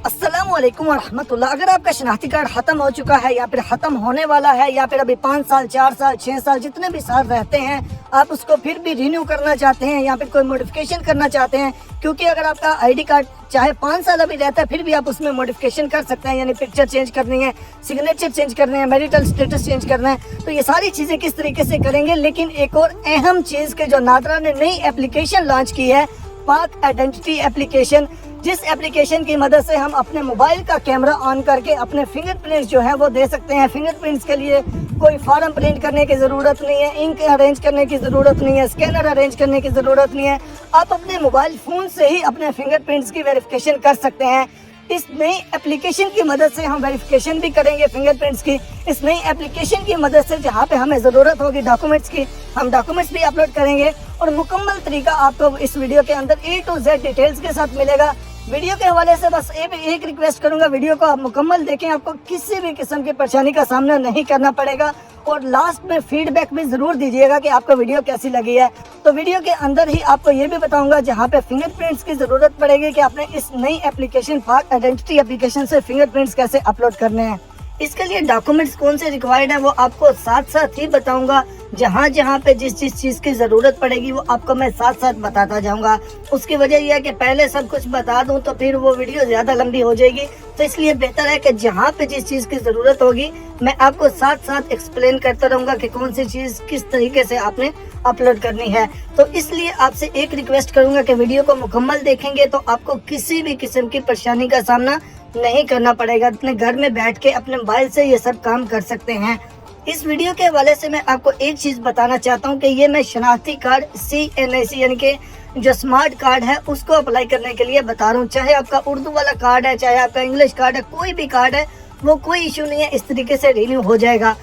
अस्सलामुअलैकुम वरहमतुल्लाह। अगर आपका शनाख्ती कार्ड ख़त्म हो चुका है या फिर ख़त्म होने वाला है या फिर अभी 5 साल 4 साल 6 साल जितने भी साल रहते हैं आप उसको फिर भी रिन्यू करना चाहते हैं या फिर कोई मॉडिफिकेशन करना चाहते हैं, क्योंकि अगर आपका आईडी कार्ड चाहे 5 साल अभी रहता है फिर भी आप उसमें मॉडिफिकेशन कर सकते हैं, यानी पिक्चर चेंज करनी है, सिग्नेचर चेंज करने हैं, मैरिटल स्टेटस चेंज करना है, तो ये सारी चीज़ें किस तरीके से करेंगे। लेकिन एक और अहम चीज़ के जो नादरा ने नई एप्लीकेशन लॉन्च की है, पाक आइडेंटिटी एप्लीकेशन, जिस एप्लीकेशन की मदद से हम अपने मोबाइल का कैमरा ऑन करके अपने फिंगरप्रिंट्स जो है वो दे सकते हैं। फिंगरप्रिंट्स के लिए कोई फॉर्म प्रिंट करने की ज़रूरत नहीं है, इंक अरेंज करने की ज़रूरत नहीं है, स्कैनर अरेंज करने की ज़रूरत नहीं है। आप अपने मोबाइल फ़ोन से ही अपने फिंगरप्रिंट्स की वेरिफिकेशन कर सकते हैं। इस नई एप्लीकेशन की मदद से हम वेरिफिकेशन भी करेंगे फिंगरप्रिंट्स की। इस नई एप्लीकेशन की मदद से जहाँ पे हमें ज़रूरत होगी डॉक्यूमेंट्स की, हम डॉक्यूमेंट्स भी अपलोड करेंगे और मुकम्मल तरीका आपको इस वीडियो के अंदर A to Z डिटेल्स के साथ मिलेगा। वीडियो के हवाले से बस एक रिक्वेस्ट करूंगा, वीडियो को आप मुकम्मल देखें, आपको किसी भी किस्म की परेशानी का सामना नहीं करना पड़ेगा और लास्ट में फीडबैक भी ज़रूर दीजिएगा कि आपको वीडियो कैसी लगी है। तो वीडियो के अंदर ही आपको ये भी बताऊंगा जहाँ पे फिंगरप्रिंट्स की ज़रूरत पड़ेगी कि आपने इस नई एप्लीकेशन पाक आइडेंटिटी एप्लीकेशन से फिंगरप्रिंट्स कैसे अपलोड करने हैं। इसके लिए डॉक्यूमेंट्स कौन से रिक्वायर्ड है वो आपको साथ साथ ही बताऊंगा। जहाँ पे जिस चीज़ की ज़रूरत पड़ेगी वो आपको मैं साथ साथ बताता जाऊंगा। उसकी वजह यह है कि पहले सब कुछ बता दूं तो फिर वो वीडियो ज़्यादा लंबी हो जाएगी, तो इसलिए बेहतर है कि जहाँ पे जिस चीज़ की ज़रूरत होगी मैं आपको साथ साथ एक्सप्लेन करता रहूँगा कि कौन सी चीज़ किस तरीके से आपने अपलोड करनी है। तो इसलिए आपसे एक रिक्वेस्ट करूँगा कि वीडियो को मुकम्मल देखेंगे तो आपको किसी भी किस्म की परेशानी का सामना नहीं करना पड़ेगा। अपने घर में बैठ के अपने मोबाइल से ये सब काम कर सकते हैं। इस वीडियो के हवाले से मैं आपको एक चीज़ बताना चाहता हूँ कि ये मैं शनाख्ती कार्ड CNIC यानी कि जो स्मार्ट कार्ड है उसको अप्लाई करने के लिए बता रहा हूँ। चाहे आपका उर्दू वाला कार्ड है, चाहे आपका इंग्लिश कार्ड है, कोई भी कार्ड है, वो कोई इशू नहीं है, इस तरीके से रिन्यू हो जाएगा।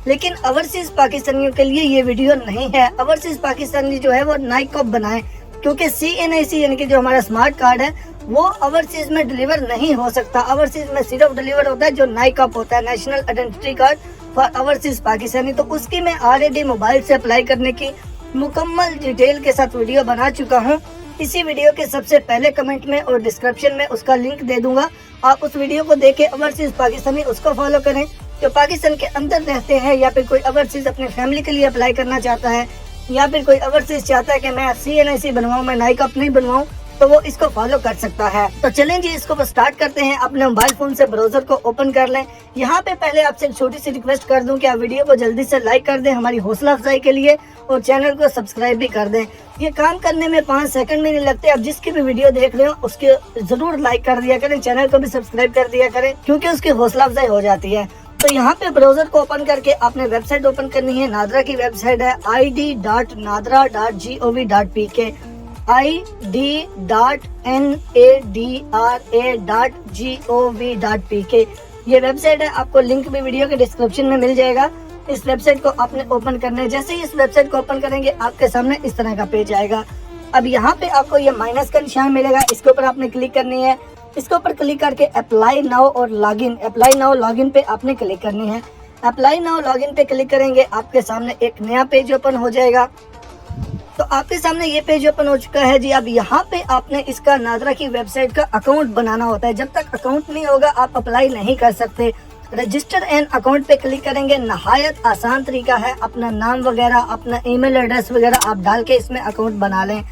लेकिन ओवरसीज़ पाकिस्तानियों के लिए ये वीडियो नहीं है। ओवरसीज़ पाकिस्तानी जो है वो नाइकॉप बनाए, क्योंकि CNIC यानी कि जो हमारा स्मार्ट कार्ड है वो ओवरसीज़ में डिलीवर नहीं हो सकता। ओवरसीज़ में सिर्फ डिलीवर होता है जो नाइकॉप होता है, national identity card for overseas Pakistani. तो उसकी मैं ऑलरेडी मोबाइल से अप्लाई करने की मुकम्मल डिटेल के साथ वीडियो बना चुका हूँ। इसी वीडियो के सबसे पहले कमेंट में और डिस्क्रिप्शन में उसका लिंक दे दूंगा। आप उस वीडियो को देख के ओवरसीज़ पाकिस्तानी उसको फॉलो करें जो पाकिस्तान के अंदर रहते हैं, या फिर कोई ओवरसीज़ अपनी फैमिली के लिए अप्लाई करना चाहता है, या फिर कोई ओवरसीज़ चाहता है कि मैं CNIC बनवाऊँ, मैं नाइकॉप नहीं बनवाऊँ, तो वो इसको फॉलो कर सकता है। तो चलें जी, इसको बस स्टार्ट करते हैं। अपने मोबाइल फोन से ब्राउजर को ओपन कर लें। यहाँ पे पहले आपसे एक छोटी सी रिक्वेस्ट कर दूं कि आप वीडियो को जल्दी से लाइक कर दें हमारी हौसला अफजाई के लिए, और चैनल को सब्सक्राइब भी कर दें। ये काम करने में 5 सेकंड भी नहीं लगते। आप जिसकी भी वीडियो देख रहे हो उसके जरूर लाइक कर दिया करें, चैनल को भी सब्सक्राइब कर दिया करें, क्योंकि उसकी हौसला अफजाई हो जाती है। तो यहाँ पे ब्राउजर को ओपन करके आपने वेबसाइट ओपन करनी है। नादरा की वेबसाइट है id.nadra.gov.pk, id.nadra.gov.pk ये वेबसाइट है। आपको लिंक भी वीडियो के डिस्क्रिप्शन में मिल जाएगा। इस वेबसाइट को आपने ओपन करना है। जैसे ही इस वेबसाइट को ओपन करेंगे आपके सामने इस तरह का पेज आएगा। अब यहाँ पे आपको ये माइनस का निशान मिलेगा, इसके ऊपर आपने क्लिक करनी है। इसके ऊपर क्लिक करके अप्लाई नाउ और लॉगिन, अप्लाई नाउ लॉगिन पे आपने क्लिक करनी है। अप्लाई नाउ लॉगिन पे क्लिक करेंगे आपके सामने एक नया पेज ओपन हो जाएगा। तो आपके सामने ये पेज ओपन हो चुका है जी। अब यहाँ पे आपने इसका नादरा की वेबसाइट का अकाउंट बनाना होता है। जब तक अकाउंट नहीं होगा आप अप्लाई नहीं कर सकते। रजिस्टर एन अकाउंट पे क्लिक करेंगे। नहायत आसान तरीका है, अपना नाम वगैरह, अपना ईमेल एड्रेस वगैरह आप डाल के इसमें अकाउंट बना लें।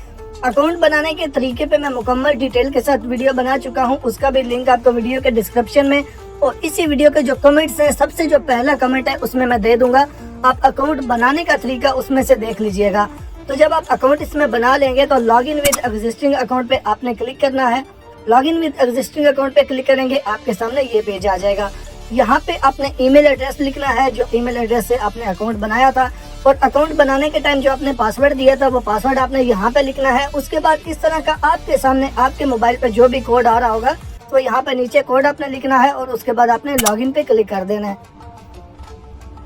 अकाउंट बनाने के तरीके पे मैं मुकम्मल डिटेल के साथ वीडियो बना चुका हूँ, उसका भी लिंक आपको वीडियो के डिस्क्रिप्शन में और इसी वीडियो के जो कमेंट्स हैं सबसे जो पहला कमेंट है उसमें मैं दे दूंगा। आप अकाउंट बनाने का तरीका उसमें से देख लीजिएगा। तो जब आप अकाउंट इसमें बना लेंगे तो लॉगिन विद एग्जिस्टिंग अकाउंट पे आपने क्लिक करना है। लॉगिन विद एग्जिस्टिंग अकाउंट पे क्लिक करेंगे आपके सामने ये पेज आ जाएगा। यहाँ पे आपने ईमेल एड्रेस लिखना है जो ईमेल एड्रेस से आपने अकाउंट बनाया था, और अकाउंट बनाने के टाइम जो आपने पासवर्ड दिया था वो पासवर्ड आपने यहाँ पे लिखना है। उसके बाद इस तरह का आपके सामने आपके मोबाइल पे जो भी कोड आ रहा होगा तो यहाँ पे नीचे कोड आपने लिखना है और उसके बाद आपने लॉगिन पे क्लिक कर देना है।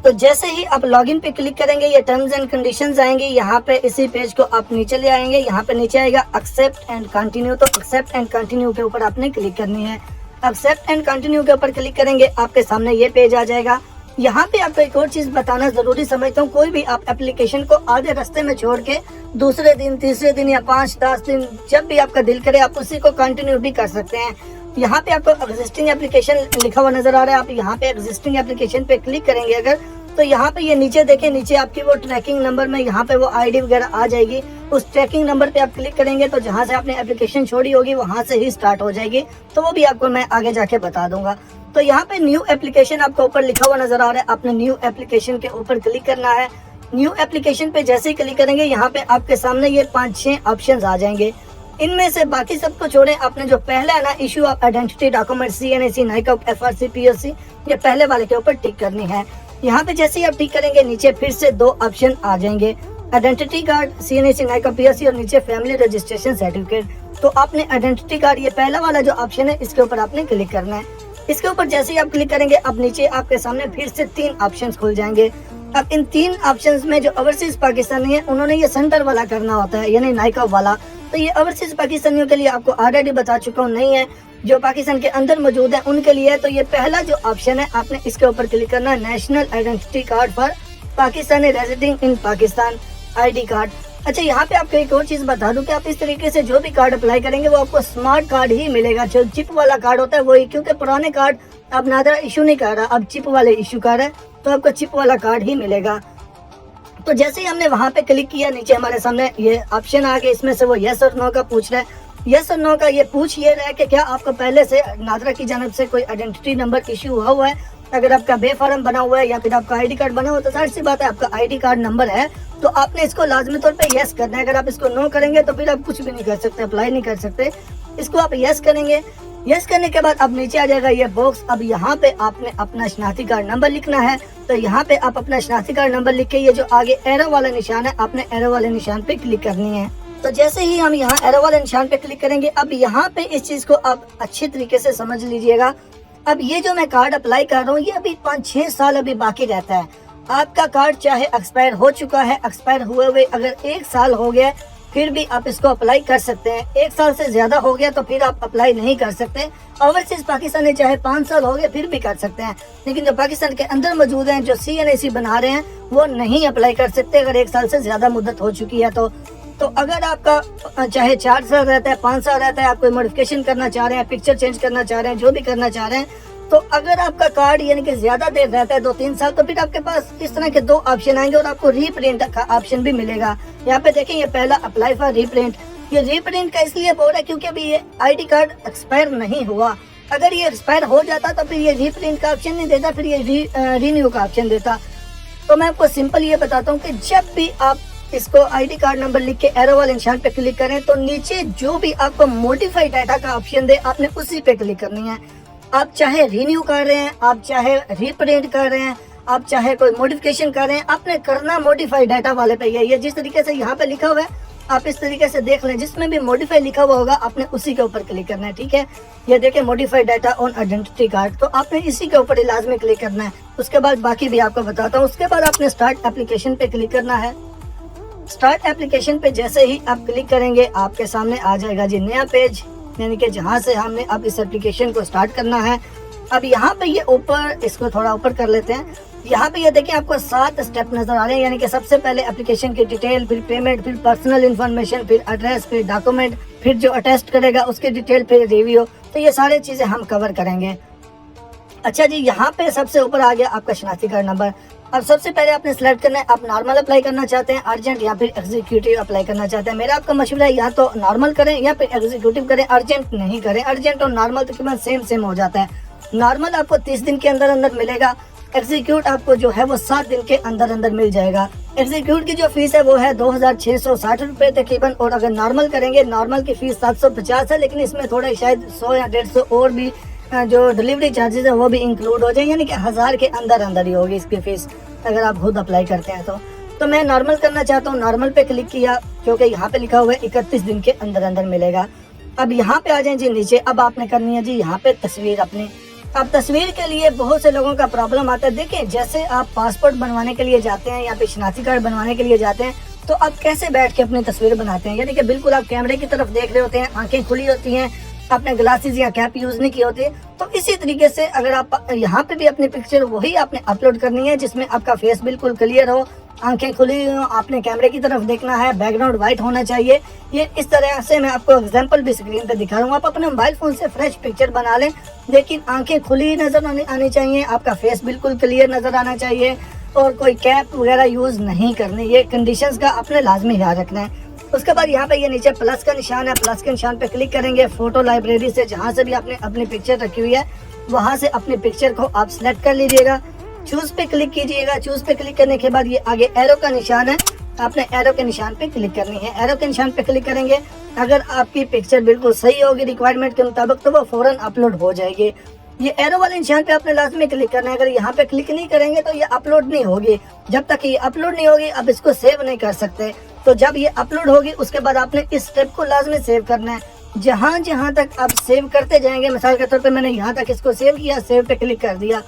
तो जैसे ही आप लॉगिन पे क्लिक करेंगे ये टर्म्स एंड कंडीशंस आएंगे। यहाँ पे इसी पेज को आप नीचे ले आएंगे। यहाँ पे नीचे आएगा एक्सेप्ट एंड कंटिन्यू, तो एक्सेप्ट एंड कंटिन्यू के ऊपर आपने क्लिक करनी है। एक्सेप्ट एंड कंटिन्यू के ऊपर क्लिक करेंगे आपके सामने ये पेज आ जाएगा। यहाँ पे आपको एक और चीज बताना जरूरी समझता हूँ, कोई भी आप एप्लीकेशन को आधे रास्ते में छोड़ के दूसरे दिन, तीसरे दिन या 5-10 दिन जब भी आपका दिल करे आप उसी को कंटिन्यू भी कर सकते हैं। यहाँ पे आपको एग्जिस्टिंग एप्लीकेशन लिखा हुआ नजर आ रहा है। आप यहाँ पे एग्जिस्टिंग एप्लीकेशन पे क्लिक करेंगे अगर, तो यहाँ पे ये नीचे देखें, नीचे आपकी वो ट्रैकिंग नंबर में यहाँ पे वो आईडी वगैरह आ जाएगी। उस ट्रैकिंग नंबर पे आप क्लिक करेंगे तो जहाँ से आपने एप्लीकेशन छोड़ी होगी वहाँ से ही स्टार्ट हो जाएगी। तो वो भी आपको मैं आगे जाके बता दूंगा। तो यहाँ पे न्यू एप्लीकेशन आपको ऊपर लिखा हुआ नजर आ रहा है। आपने न्यू एप्लीकेशन के ऊपर क्लिक करना है। न्यू एप्लीकेशन पे जैसे ही क्लिक करेंगे यहाँ पे आपके सामने ये 5-6 ऑप्शन आ जाएंगे। इनमें से बाकी सबको छोड़ें, आपने जो पहला है ना, issue of identity document CNAC Nykaa FRC PSC, ये पहले वाले के ऊपर टिक करनी है। यहाँ पे जैसे ही आप टिक करेंगे नीचे फिर से 2 ऑप्शन आ जाएंगे, identity card CNAC Nykaa PSC और नीचे फैमिली रजिस्ट्रेशन सर्टिफिकेट। तो आपने आइडेंटिटी कार्ड, ये पहला वाला जो ऑप्शन है, इसके ऊपर आपने क्लिक करना है। इसके ऊपर जैसे ही आप क्लिक करेंगे अब नीचे आपके सामने फिर से 3 ऑप्शन खुल जाएंगे। अब इन 3 ऑप्शंस में जो ओवरसीज पाकिस्तानी है उन्होंने ये सेंटर वाला करना होता है, यानी नाइका वाला। तो ये ओवरसीज पाकिस्तानियों के लिए आपको ऑलरेडी बता चुका हूँ, नहीं है जो पाकिस्तान के अंदर मौजूद है उनके लिए। तो ये पहला जो ऑप्शन है आपने इसके ऊपर क्लिक करना है, national identity card for Pakistani residing in Pakistan, ID card. अच्छा, यहाँ पे आपको एक और चीज बता दूं कि आप इस तरीके से जो भी कार्ड अप्लाई करेंगे वो आपको स्मार्ट कार्ड ही मिलेगा। जो चिप वाला कार्ड होता है वही, क्योंकि पुराने कार्ड अब नादरा इशू नहीं कर रहा, अब चिप वाले इशू कर रहा है, तो आपको चिप वाला कार्ड ही मिलेगा। तो जैसे ही हमने वहां पे क्लिक किया, नीचे हमारे सामने ये ऑप्शन आ गए, इसमें से वो यस और नो का पूछ रहा है। यस और नो का ये पूछ ये रहा है कि क्या आपको पहले से नादरा की जानब से कोई आइडेंटिटी नंबर इशू हुआ है। अगर आपका बे फॉर्म बना हुआ है या फिर आपका ID कार्ड बना हुआ है तो जाहिर सी बात है आपका ID कार्ड नंबर है, तो आपने इसको लाजमी तौर पे यस करना है। अगर आप इसको नो करेंगे तो फिर आप कुछ भी नहीं कर सकते, अप्लाई नहीं कर सकते। इसको आप यस करेंगे। यस करने के बाद अब नीचे आ जाएगा ये बॉक्स। अब यहाँ पे आपने अपना शनाख्ती कार्ड नंबर लिखना है। तो यहाँ पे आप अपना शनाख्ती कार्ड नंबर लिख के ये जो आगे एरो वाला निशान है, आपने एरो वाले निशान पे क्लिक करनी है। तो जैसे ही हम यहाँ एरो वाले निशान पे क्लिक करेंगे, अब यहाँ पे इस चीज को आप अच्छी तरीके से समझ लीजिएगा। अब ये जो मैं कार्ड अप्लाई कर रहा हूँ ये अभी 5-6 साल अभी बाकी रहता है। आपका कार्ड चाहे एक्सपायर हो चुका है, एक्सपायर हुए हुए अगर 1 साल हो गया फिर भी आप इसको अप्लाई कर सकते हैं। 1 साल से ज्यादा हो गया तो फिर आप अप्लाई नहीं कर सकते। ओवरसीज पाकिस्तानी चाहे 5 साल हो गए फिर भी कर सकते हैं, लेकिन जो पाकिस्तान के अंदर मौजूद हैं, जो CNAC बना रहे हैं, वो नहीं अप्लाई कर सकते अगर 1 साल से ज्यादा मुद्दत हो चुकी है। तो अगर आपका चाहे 4 साल रहता है, 5 साल रहता है, आप कोई मॉडिफिकेशन करना चाह रहे हैं, पिक्चर चेंज करना चाह रहे हैं, जो भी करना चाह रहे हैं, तो अगर आपका कार्ड यानी कि ज्यादा देर रहता है 2-3 साल, तो फिर आपके पास इस तरह के 2 ऑप्शन आएंगे और आपको रीप्रिंट का ऑप्शन भी मिलेगा। यहाँ पे देखें, ये पहला अप्लाई फॉर रीप्रिंट। ये रीप्रिंट का इसलिए बोल रहा है क्योंकि अभी ये ID कार्ड एक्सपायर नहीं हुआ। अगर ये एक्सपायर हो जाता तो फिर ये रीप्रिंट का ऑप्शन नहीं देता, फिर ये रीन्यू का ऑप्शन देता। तो मैं आपको सिंपल ये बताता हूँ कि जब भी आप इसको ID कार्ड नंबर लिख के एरो वाले निशान पे क्लिक करें तो नीचे जो भी आपको मॉडिफाइड डाटा का ऑप्शन दे आपने उसी पे क्लिक करनी है। आप चाहे रीन्यू कर रहे हैं, आप चाहे रीप्रिंट कर रहे हैं, आप चाहे कोई मॉडिफिकेशन कर रहे हैं, आपने करना मॉडिफाइड डाटा वाले पे ये जिस तरीके से यहाँ पे लिखा हुआ है आप इस तरीके से देख लें, जिसमें भी मॉडिफाई लिखा हुआ होगा आपने उसी के ऊपर क्लिक करना है। ठीक है, ये देखें modified data on identity card, तो आपने इसी के ऊपर लाजमी क्लिक करना है। उसके बाद बाकी भी आपको बताता हूँ। उसके बाद आपने स्टार्ट एप्लीकेशन पे क्लिक करना है। स्टार्ट एप्लीकेशन पे जैसे ही आप क्लिक करेंगे आपके सामने आ जाएगा जी नया पेज, यानी कि जहाँ से हमने अब इस एप्लीकेशन को स्टार्ट करना है। अब यहाँ पे ये ऊपर, इसको थोड़ा ऊपर कर लेते हैं। यहाँ पे ये देखिए आपको 7 स्टेप नजर आ रहे हैं, यानी कि सबसे पहले एप्लीकेशन की डिटेल, फिर पेमेंट, फिर पर्सनल इन्फॉर्मेशन, फिर एड्रेस, फिर डॉक्यूमेंट, फिर जो अटेस्ट करेगा उसकी डिटेल, फिर रिव्यू। तो ये सारी चीजें हम कवर करेंगे। अच्छा जी, यहाँ पे सबसे ऊपर आ गया आपका शनाख्ती कार्ड नंबर। अब सबसे पहले आपने सेलेक्ट करना है, आप नॉर्मल अप्लाई करना चाहते हैं, अर्जेंट या फिर एग्जीक्यूटिव अप्लाई करना चाहते हैं। मेरा आपका मशवरा है या तो नॉर्मल करें या फिर एग्जीक्यूटिव करें, अर्जेंट नहीं करें। अर्जेंट और नॉर्मल तकरीबन सेम हो जाता है। नॉर्मल आपको 30 दिन के अंदर अंदर मिलेगा, एग्जीक्यूट आपको जो है वो 7 दिन के अंदर अंदर मिल जाएगा। एग्जीक्यूट की जो फीस है वो है 2660 रुपए तकरीबन, और अगर नॉर्मल करेंगे, नॉर्मल की फीस 750 है, लेकिन इसमें थोड़ा शायद 100 या 150 और भी जो डिलीवरी चार्जेस है वो भी इंक्लूड हो जाए, यानी कि 1000 के अंदर अंदर ही होगी इसकी फीस अगर आप खुद अप्लाई करते हैं तो मैं नॉर्मल करना चाहता हूँ। नॉर्मल पे क्लिक किया क्योंकि यहाँ पे लिखा हुआ है 31 दिन के अंदर अंदर मिलेगा। अब यहाँ पे आ जाए जी नीचे। अब आपने करनी है जी यहाँ पे तस्वीर अपनी। अब तस्वीर के लिए बहुत से लोगों का प्रॉब्लम आता है। देखिए, जैसे आप पासपोर्ट बनवाने के लिए जाते हैं या फिर शनाख्ती कार्ड बनवाने के लिए जाते हैं तो आप कैसे बैठ के अपनी तस्वीर बनाते हैं, यानी कि बिल्कुल आप कैमरे की तरफ देख रहे होते हैं, आंखें खुली होती हैं, आपने ग्लासेस या कैप यूज नहीं की होती। तो इसी तरीके से अगर आप यहाँ पे भी अपनी पिक्चर वही आपने अपलोड करनी है जिसमें आपका फेस बिल्कुल क्लियर हो, आंखें खुली हो, आपने कैमरे की तरफ देखना है, बैकग्राउंड वाइट होना चाहिए। ये इस तरह से मैं आपको एग्जांपल भी स्क्रीन पे दिखा रहा हूँ। आप अपने मोबाइल फोन से फ्रेश पिक्चर बना लें, लेकिन आंखें खुली नजर आनी चाहिए, आपका फेस बिल्कुल क्लियर नजर आना चाहिए और कोई कैप वगैरह यूज नहीं करनी। ये कंडीशंस का अपने लाजमी ध्यान रखना है। उसके बाद यहाँ पे ये नीचे प्लस का निशान है, प्लस के निशान पे क्लिक करेंगे। फोटो लाइब्रेरी से जहाँ से भी आपने अपनी पिक्चर रखी हुई है वहाँ से अपनी पिक्चर को आप सिलेक्ट कर लीजिएगा। चूज पे क्लिक कीजिएगा। चूज पे क्लिक करने के बाद ये आगे एरो का निशान है, आपने एरो के निशान पे क्लिक करनी है। एरो के निशान पे क्लिक करेंगे, अगर आपकी पिक्चर बिल्कुल सही होगी रिक्वायरमेंट के मुताबिक तो वो फौरन अपलोड हो जाएगी। ये एरो वाले निशान पे आपने लाजमी क्लिक करना है। अगर यहाँ पे क्लिक नहीं करेंगे तो ये अपलोड नहीं होगी। जब तक ये अपलोड नहीं होगी आप इसको सेव नहीं कर सकते। तो जब ये अपलोड होगी उसके बाद आपने इस स्टेप को लाजमी सेव करना है। जहाँ जहाँ तक आप सेव करते जाएंगे, मिसाल के तौर पे मैंने यहाँ तक इसको सेव किया, सेव पे क्लिक कर दिया।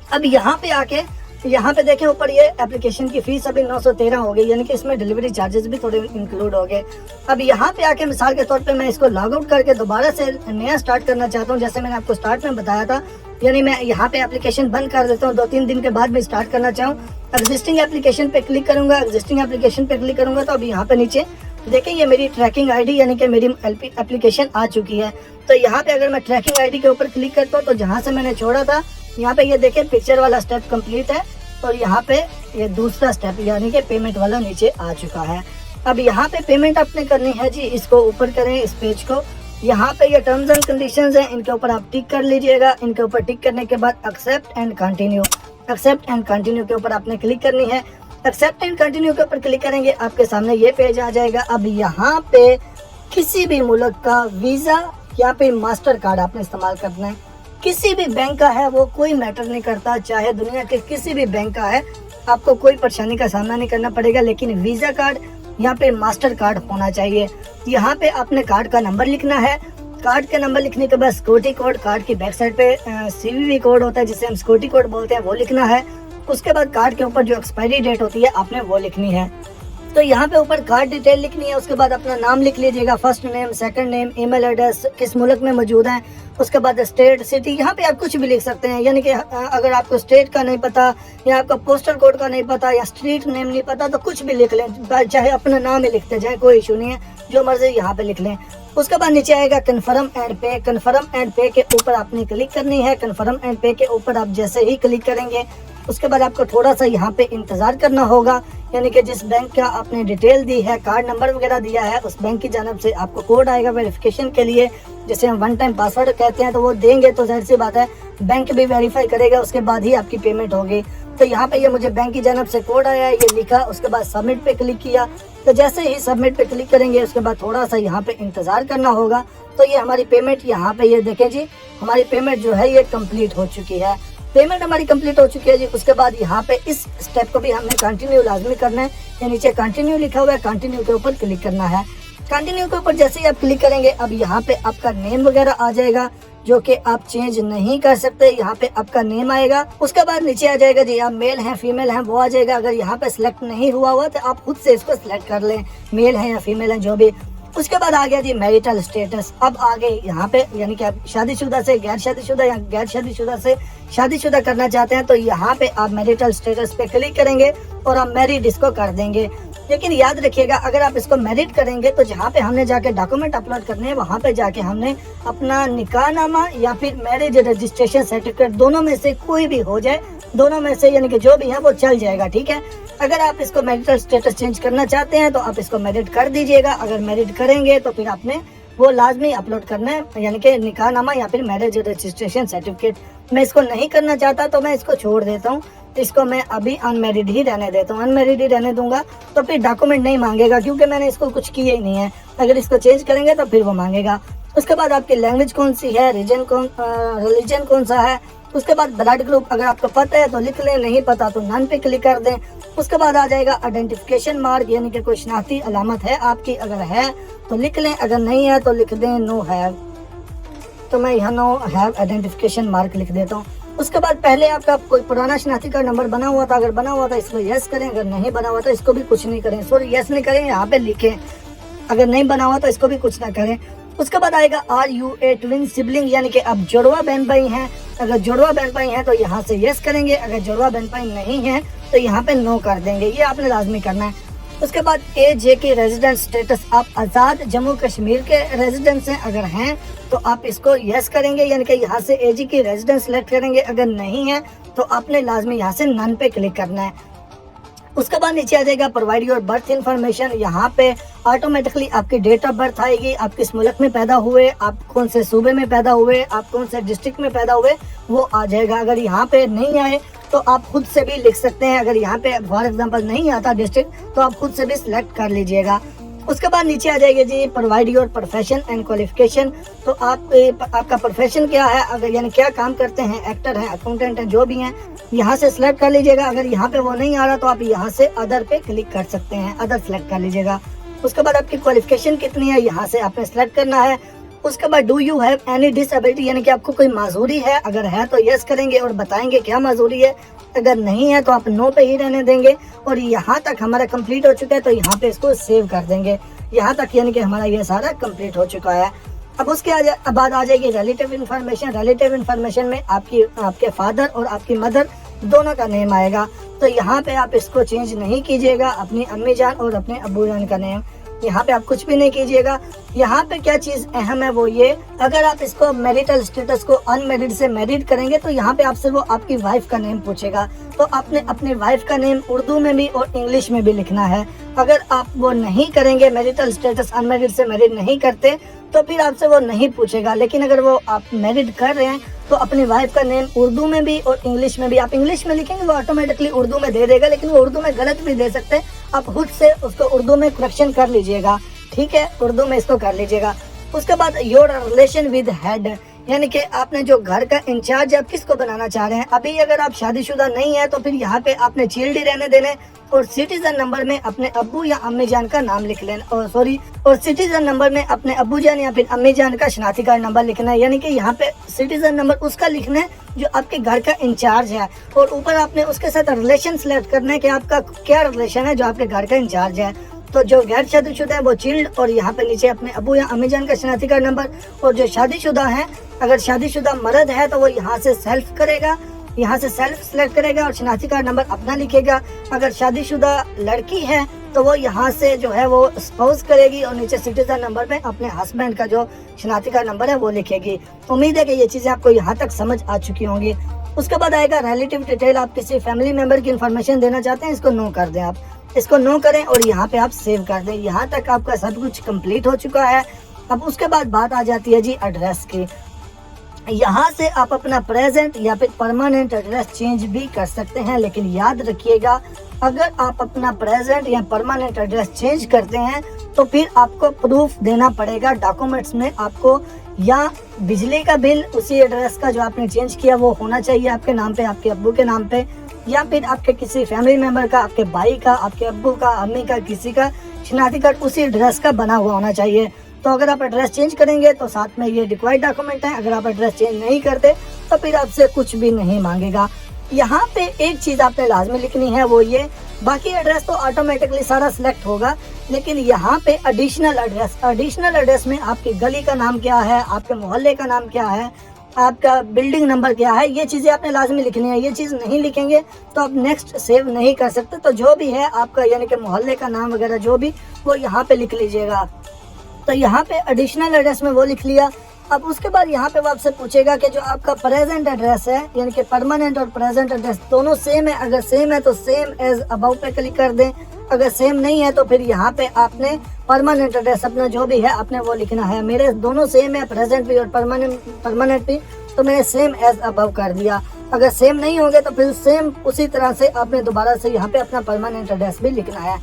अब यहाँ पे आके यहाँ पे देखें ऊपर ये एप्लीकेशन की फीस अभी 913 हो गई, यानी कि इसमें डिलीवरी चार्जेस भी थोड़े इंक्लूड हो गए। अब यहाँ पे आके मिसाल के तौर पे मैं इसको लॉग आउट करके दोबारा से नया स्टार्ट करना चाहता हूँ, जैसे मैंने आपको स्टार्ट में बताया था। यानी मैं यहाँ पे एप्लीकेशन बंद कर देता हूँ, 2-3 दिन के बाद मैं स्टार्ट करना चाहूँ। एग्जिस्टिंग एप्लीकेशन पे क्लिक करूंगा। एग्जिस्टिंग एप्लीकेशन पे क्लिक करूंगा तो अब यहाँ पे नीचे देखें ये मेरी ट्रैकिंग आईडी यानी कि मेरी एप्लीकेशन आ चुकी है। तो यहाँ पे अगर मैं ट्रैकिंग आईडी के ऊपर क्लिक करता हूँ तो जहाँ से मैंने छोड़ा था यहाँ पे ये देखें पिक्चर वाला स्टेप कंप्लीट है और यहाँ पे ये दूसरा स्टेप यानी कि पेमेंट वाला नीचे आ चुका है। अब यहाँ पे पेमेंट आपने करनी है जी, इसको ऊपर करें इस पेज को। यहाँ पे ये टर्म्स एंड कंडीशंस हैं, इनके ऊपर आप टिक कर लीजिएगा। इनके ऊपर टिक करने के बाद accept and continue, accept and continue के ऊपर आपने क्लिक करनी है। एक्सेप्ट एंड कंटिन्यू के ऊपर क्लिक करेंगे आपके सामने ये पेज आ जाएगा। अब यहाँ पे किसी भी मुल्क का वीजा या फिर मास्टर कार्ड आपने इस्तेमाल करना है। किसी भी बैंक का है वो कोई मैटर नहीं करता, चाहे दुनिया के किसी भी बैंक का है, आपको कोई परेशानी का सामना नहीं करना पड़ेगा। लेकिन वीजा कार्ड यहाँ पे मास्टर कार्ड होना चाहिए। यहाँ पे आपने कार्ड का नंबर लिखना है। कार्ड का नंबर लिखने के बाद सिक्योरिटी कोड, कार्ड की बैक साइड पे CVV कोड होता है जिसे हम सिक्योरिटी कोड बोलते हैं, वो लिखना है। उसके बाद कार्ड के ऊपर जो एक्सपायरी डेट होती है आपने वो लिखनी है। तो यहाँ पे ऊपर कार्ड डिटेल लिखनी है। उसके बाद अपना नाम लिख लीजिएगा, first name, second name, email address, किस मुल्क में मौजूद है। उसके बाद स्टेट, सिटी, यहाँ पे आप कुछ भी लिख सकते हैं। यानी कि अगर आपको स्टेट का नहीं पता या आपका पोस्टल कोड का नहीं पता या स्ट्रीट नेम नहीं पता तो कुछ भी लिख लें, चाहे अपना नाम ही लिखते जाए, कोई इशू नहीं है, जो मर्जी यहाँ पे लिख लें। उसके बाद नीचे आएगा कन्फर्म एंड पे। कन्फर्म एंड पे के ऊपर आपने क्लिक करनी है। कन्फर्म एंड पे के ऊपर आप जैसे ही क्लिक करेंगे उसके बाद आपको थोड़ा सा यहाँ पे इंतजार करना होगा। यानी कि जिस बैंक का आपने डिटेल दी है, कार्ड नंबर वगैरह दिया है, उस बैंक की जानब से आपको कोड आएगा वेरिफिकेशन के लिए, जिसे हम 1 टाइम पासवर्ड कहते हैं। तो वो देंगे तो जाहिर सी बात है बैंक भी वेरीफाई करेगा, उसके बाद ही आपकी पेमेंट होगी। तो यहाँ पे ये मुझे बैंक की जानब से कोड आया है, ये लिखा, उसके बाद सबमिट पे क्लिक किया। तो जैसे ही सबमिट पे क्लिक करेंगे उसके बाद थोड़ा सा यहाँ पे इंतजार करना होगा। तो ये हमारी पेमेंट यहाँ पे ये देखें जी, हमारी पेमेंट जो है ये कंप्लीट हो चुकी है। पेमेंट हमारी कंप्लीट हो चुकी है जी। उसके बाद यहाँ पे इस स्टेप को भी हमने कंटिन्यू लाजमी करना है। ये नीचे कंटिन्यू लिखा हुआ है, कंटिन्यू के ऊपर क्लिक करना है। कंटिन्यू के ऊपर जैसे ही आप क्लिक करेंगे अब यहाँ पे आपका नेम वगैरह आ जाएगा, जो कि आप चेंज नहीं कर सकते। यहाँ पे आपका नेम आएगा। उसके बाद नीचे आ जाएगा जी आप मेल हैं फीमेल हैं, वो आ जाएगा। अगर यहाँ पे सिलेक्ट नहीं हुआ हुआ तो आप खुद से इसको सिलेक्ट कर लें, मेल है या फीमेल है जो भी। उसके बाद आ गया जी मैरिटल स्टेटस। अब आगे यहाँ पे यानी कि आप शादीशुदा से गैर शादीशुदा या गैर शादीशुदा से शादीशुदा करना चाहते हैं तो यहाँ पे आप मैरिटल स्टेटस पे क्लिक करेंगे और आप मैरिड इसको कर देंगे। लेकिन याद रखिएगा अगर आप इसको मैरिड करेंगे तो जहाँ पे हमने जाके डॉक्यूमेंट अपलोड करने हैं वहाँ पे जाके हमने अपना निकाहनामा या फिर मैरिज रजिस्ट्रेशन सर्टिफिकेट, दोनों में से कोई भी हो जाए, दोनों में से यानी कि जो भी है वो चल जाएगा, ठीक है। अगर आप इसको मैरिटल स्टेटस चेंज करना चाहते हैं तो आप इसको मैरिड कर दीजिएगा। अगर मैरिड करेंगे तो फिर आपने वो लाजमी अपलोड करना है, यानी कि निकाहनामा या फिर मैरिज रजिस्ट्रेशन सर्टिफिकेट। मैं इसको नहीं करना चाहता तो मैं इसको छोड़ देता हूँ, इसको मैं अभी अनमैरिड ही रहने देता हूँ। अनमैरिड ही रहने दूंगा तो फिर डॉक्यूमेंट नहीं मांगेगा, क्योंकि मैंने इसको कुछ किया ही नहीं है। अगर इसको चेंज करेंगे तो फिर वो मांगेगा। उसके बाद आपकी लैंग्वेज कौन सी है, रिलीजन कौन सा है। उसके बाद ब्लड ग्रुप अगर आपको पता है तो लिख लें, नहीं पता तो नन पे क्लिक कर दें। उसके बाद आ जाएगा आइडेंटिफिकेशन मार्क, यानी कि कोई शनाख्ती अलामत है आपकी, अगर है तो लिख लें, अगर नहीं है तो लिख दें नो हैव। तो मैं यहाँ नो हैव आइडेंटिफिकेशन मार्क लिख देता हूँ। उसके बाद पहले आपका कोई पुराना शनाख्ती कार्ड नंबर बना हुआ था, अगर बना हुआ था इसको यस करें, अगर नहीं बना हुआ तो इसको भी कुछ नहीं करें, सॉरी यस नहीं करें, यहाँ पे लिखें। अगर नहीं बना हुआ तो इसको भी कुछ ना करें। उसके बाद आएगा are you a twin sibling, यानी कि आप जुड़वा बहन भाई हैं। अगर जुड़वा बहन भाई हैं तो यहाँ से यस करेंगे, अगर जुड़वा बहन भाई नहीं है तो यहाँ पे नो कर देंगे, ये आपने लाजमी करना है। उसके बाद AJ के रेजिडेंट स्टेटस, आप आज़ाद जम्मू कश्मीर के रेजिडेंट्स हैं, अगर हैं तो आप इसको यस करेंगे, यानी कि यहाँ से AG की रेजिडेंस सेलेक्ट करेंगे। अगर नहीं है तो आपने लाजमी यहाँ से नन पे क्लिक करना है। उसके बाद नीचे आ जाएगा प्रोवाइड योर बर्थ इन्फॉर्मेशन, यहाँ पे ऑटोमेटिकली आपकी डेट ऑफ बर्थ आएगी, आप किस मुल्क में पैदा हुए, आप कौन से सूबे में पैदा हुए, आप कौन से डिस्ट्रिक्ट में पैदा हुए, वो आ जाएगा। अगर यहाँ पे नहीं आए तो आप खुद से भी लिख सकते हैं, अगर यहाँ पे फॉर एग्जांपल नहीं आता डिस्ट्रिक्ट तो आप खुद से भी सिलेक्ट कर लीजिएगा। उसके बाद नीचे आ जाएगी जी provide your profession and qualification, तो आपका प्रोफेशन क्या है, अगर यानी क्या काम करते हैं, एक्टर हैं, अकाउंटेंट हैं, जो भी हैं, यहाँ से सिलेक्ट कर लीजिएगा। अगर यहाँ पे वो नहीं आ रहा तो आप यहाँ से अदर पे क्लिक कर सकते हैं, अदर सेलेक्ट कर लीजिएगा। उसके बाद आपकी क्वालिफिकेशन कितनी है, यहाँ से आपने सेलेक्ट करना है। उसके बाद do you have any disability, यानी कि आपको कोई माजूरी है, अगर है तो यस करेंगे और बताएंगे क्या माजूरी है, अगर नहीं है तो आप नो पे ही रहने देंगे। और यहाँ तक हमारा कंप्लीट हो चुका है तो यहाँ पे इसको सेव कर देंगे। यहाँ तक यानी कि हमारा ये सारा कंप्लीट हो चुका है। अब उसके बाद आ जाएगी रिलेटिव इन्फॉर्मेशन। रिलेटिव इन्फॉर्मेशन में आपके फादर और आपकी मदर दोनों का नेम आएगा, तो यहाँ पे आप इसको चेंज नहीं कीजिएगा, अपनी अम्मी जान और अपने अब्बू जान का नेम, यहाँ पे आप कुछ भी नहीं कीजिएगा। यहाँ पे क्या चीज अहम है वो ये, अगर आप इसको मैरिटल स्टेटस को अनमैरिड से मैरिड करेंगे तो यहाँ पे आपसे वो आपकी वाइफ का नेम पूछेगा, तो आपने अपनी वाइफ का नेम उर्दू में भी और इंग्लिश में भी लिखना है। अगर आप वो नहीं करेंगे, मैरिटल स्टेटस अनमैरिड से मैरिड नहीं करते तो फिर आपसे वो नहीं पूछेगा। लेकिन अगर वो आप मैरिड कर रहे हैं तो अपनी वाइफ का नेम उर्दू में भी और इंग्लिश में भी, आप इंग्लिश में लिखेंगे वो ऑटोमेटिकली उर्दू में दे देगा, लेकिन वो उर्दू में गलत भी दे सकते हैं, आप खुद से उसको उर्दू में करेक्शन कर लीजिएगा, ठीक है, उर्दू में इसको कर लीजिएगा। उसके बाद योर रिलेशन विद हेड, यानी कि आपने जो घर का इंचार्ज आप किसको बनाना चाह रहे हैं। अभी अगर आप शादीशुदा नहीं है तो फिर यहाँ पे आपने चाइल्ड ही रहने देने और सिटीजन नंबर में अपने अब्बू या अम्मी जान का नाम लिख लेना, और सिटीजन नंबर में अपने अब्बू जान या फिर अम्मी जान का शनाख्ती कार्ड नंबर लिखना है। यानी कि यहाँ पे सिटीजन नंबर उसका लिखना है जो आपके घर का इंचार्ज है, और ऊपर आपने उसके साथ रिलेशन सिलेक्ट करना है कि आपका क्या रिलेशन है जो आपके घर का इंचार्ज है। तो जो गैर शादीशुदा है वो चिल्ड, और यहाँ पे नीचे अपने अब्बू या अम्मी जान का शनाख्ती कार्ड नंबर, और जो शादीशुदा है, अगर शादीशुदा मर्द है तो वो यहाँ से सेल्फ करेगा, यहाँ से सेल्फ सेलेक्ट करेगा और शनाख्ती कार्ड नंबर अपना लिखेगा। अगर शादीशुदा लड़की है तो वो यहाँ से जो है वो स्पाउस करेगी और नीचे सिटीजन नंबर में अपने हस्बैंड का जो शनाख्ती कार्ड नंबर है वो लिखेगी। उम्मीद है कि ये चीज़ें आपको यहाँ तक समझ आ चुकी होंगी। उसके बाद आएगा रिलेटिव डिटेल, आप किसी फैमिली मेंबर की इन्फॉर्मेशन देना चाहते हैं, इसको नो कर दें, आप इसको नो करें और यहाँ पे आप सेव कर दें। यहाँ तक आपका सब कुछ कंप्लीट हो चुका है। अब उसके बाद बात आ जाती है जी एड्रेस की। यहाँ से आप अपना प्रेजेंट या फिर परमानेंट एड्रेस चेंज भी कर सकते हैं, लेकिन याद रखिएगा अगर आप अपना प्रेजेंट या परमानेंट एड्रेस चेंज करते हैं तो फिर आपको प्रूफ देना पड़ेगा डॉक्यूमेंट्स में। आपको या बिजली का बिल उसी एड्रेस का जो आपने चेंज किया वो होना चाहिए आपके नाम पे, आपके अब्बू के नाम पे, या फिर आपके किसी फैमिली मेंबर का, आपके भाई का, आपके अब्बू का, अम्मी का, किसी का शनाख्ती कार्ड उसी एड्रेस का बना हुआ होना चाहिए। तो अगर आप एड्रेस चेंज करेंगे तो साथ में ये रिक्वायर्ड डॉक्यूमेंट है, अगर आप एड्रेस चेंज नहीं करते तो फिर आपसे कुछ भी नहीं मांगेगा। यहाँ पे एक चीज़ आपने लाजमी लिखनी है वो ये, बाकी एड्रेस तो ऑटोमेटिकली सारा सिलेक्ट होगा, लेकिन यहाँ पे एडिशनल एड्रेस में आपकी गली का नाम क्या है, आपके मोहल्ले का नाम क्या है, आपका बिल्डिंग नंबर क्या है, ये चीज़ें आपने लाजमी लिखनी है। ये चीज़ नहीं लिखेंगे तो आप नेक्स्ट सेव नहीं कर सकते। तो जो भी है आपका यानी कि मोहल्ले का नाम वगैरह जो भी वो यहाँ पे लिख लीजिएगा। तो यहाँ पे एडिशनल एड्रेस में वो लिख लिया। अब उसके बाद यहाँ पे वो आपसे पूछेगा कि जो आपका प्रेजेंट एड्रेस है, यानी कि परमानेंट और प्रेजेंट एड्रेस दोनों सेम है। अगर सेम है तो सेम एज अबाउ पे क्लिक कर दें, अगर सेम नहीं है तो फिर यहाँ पे आपने परमानेंट एड्रेस अपना जो भी है आपने वो लिखना है। मेरे दोनों सेम है, प्रेजेंट भी और परमानेंट भी, तो मैंने सेम एज अबाउ कर दिया। अगर सेम नहीं होंगे तो फिर सेम उसी तरह से आपने दोबारा से यहाँ पे अपना परमानेंट एड्रेस भी लिखना है।